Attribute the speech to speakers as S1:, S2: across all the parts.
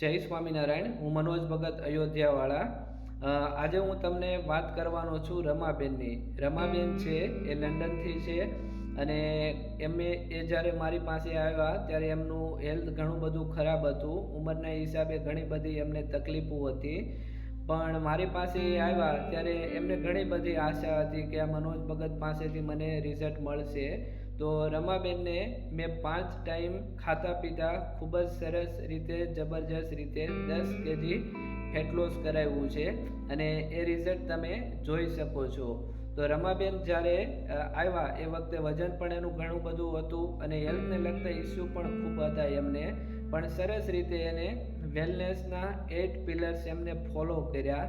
S1: જય સ્વામિનારાયણ। હું મનોજ ભગત અયોધ્યાવાળા। આજે હું તમને વાત કરવાનો છું રમાબેનની। રમાબેન છે એ લંડનથી છે અને એ જ્યારે મારી પાસે આવ્યા ત્યારે એમનું હેલ્થ ઘણું બધું ખરાબ હતું। ઉંમરના હિસાબે ઘણી બધી એમને તકલીફો હતી, પણ મારી પાસે આવ્યા ત્યારે એમને ઘણી બધી આશા હતી કે આ મનોજ ભગત પાસેથી મને રિઝલ્ટ મળશે। તો રમાબેનને મેં 5 ટાઈમ ખાતા પીતા ખૂબ જ સરસ રીતે જબરજસ્ત રીતે 10 kg ફેટ લોસ કરાવ્યું છે અને એ રિઝલ્ટ તમે જોઈ શકો છો। તો રમાબેન જ્યારે આવ્યા એ વખતે વજન પણ એનું ઘણું બધું હતું અને હેલ્થને લગતા ઇસ્યુ પણ ખૂબ હતા એમને, પણ સરસ રીતે એને વેલનેસના 8 પિલર્સ એમને ફોલો કર્યા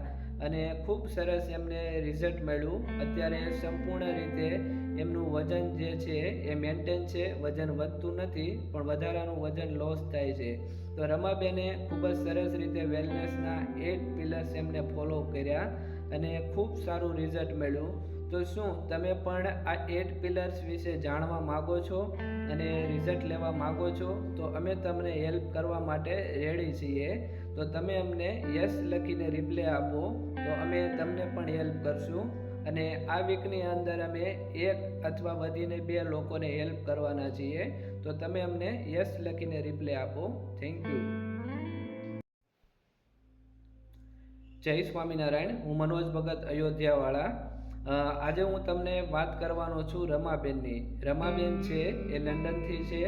S1: અને ખૂબ સરસ એમને રિઝલ્ટ મળ્યું। અત્યારે સંપૂર્ણ રીતે એમનું વજન જે છે એ મેન્ટેન છે, વજન વધતું નથી પણ વધારાનું વજન લોસ થાય છે। તો રમાબેને ખૂબ જ સરસ રીતે વેલનેસના 8 પિલર્સ એમને ફોલો કર્યા અને ખૂબ સારું રિઝલ્ટ મળ્યું। તો શું તમે પણ આ 8 પિલર્સ વિશે જાણવા માગો છો અને રિઝલ્ટ લેવા માગો છો? તો અમે તમને હેલ્પ કરવા માટે રેડી છીએ। તો તમે અમને યસ લખીને રિપ્લે આપો તો અમે તમને પણ હેલ્પ કરશું અને આ વીકની અંદર અમે 1 અથવા વધીને 2 લોકોને હેલ્પ કરવાના છીએ। તો તમે અમને યસ લખીને રિપ્લે આપો। Thank you. જય સ્વામિનારાયણ। હું મનોજ ભગત અયોધ્યાવાળા। આજે હું તમને વાત કરવાનો છું રમાબેનની। રમાબેન છે એ લંડનથી છે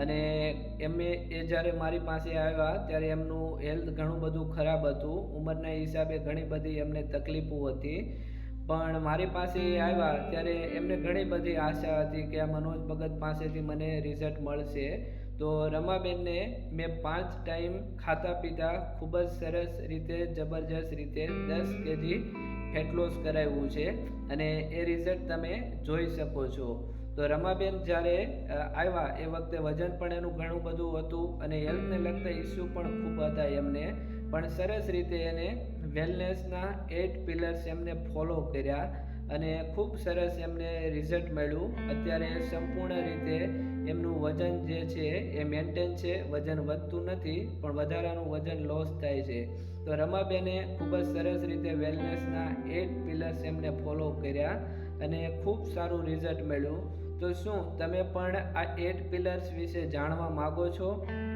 S1: અને એ જ્યારે મારી પાસે આવ્યા ત્યારે એમનું હેલ્થ ઘણું બધું ખરાબ હતું। ઉંમરના હિસાબે ઘણી બધી એમને તકલીફો હતી, પણ મારી પાસે આવ્યા ત્યારે એમને ઘણી બધી આશા હતી કે આ મનોજ ભગત પાસેથી મને રિઝલ્ટ મળશે। તો રમાબેનને મેં 5 ટાઈમ ખાતા પીતા ખૂબ જ સરસ રીતે જબરજસ્ત રીતે 10 kg ફેટ લોસ કરાવ્યું છે અને એ રિઝલ્ટ તમે જોઈ શકો છો। તો રમાબેન જ્યારે આવ્યા એ વખતે વજન પણ એનું ઘણું બધું હતું અને હેલ્થને લગતા ઇસ્યુ પણ ખૂબ હતા એમને, પણ સરસ રીતે એને વેલનેસના 8 પિલર્સ એમને ફોલો કર્યા અને ખૂબ સરસ એમને રિઝલ્ટ મળ્યું। અત્યારે સંપૂર્ણ રીતે એમનું વજન જે છે એ મેન્ટેન છે, વજન વધતું નથી પણ વધારાનું વજન લોસ થાય છે। તો રમાબેને ખૂબ જ સરસ રીતે વેલનેસના 8 પિલર્સ એમને ફોલો કર્યા અને ખૂબ સારું રિઝલ્ટ મળ્યું। તો શું તમે પણ આ 8 પિલર્સ વિશે જાણવા માગો છો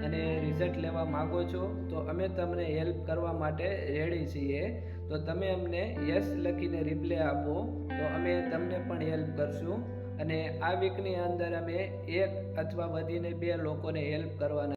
S1: અને રિઝલ્ટ લેવા માગો છો? તો અમે તમને હેલ્પ કરવા માટે રેડી છીએ। તો તમે અમને યસ લખીને રિપ્લે આપો તો અમે તમને પણ હેલ્પ કરશું અને આ વીકની અંદર અમે 1 અથવા વધીને 2 લોકોને હેલ્પ કરવાના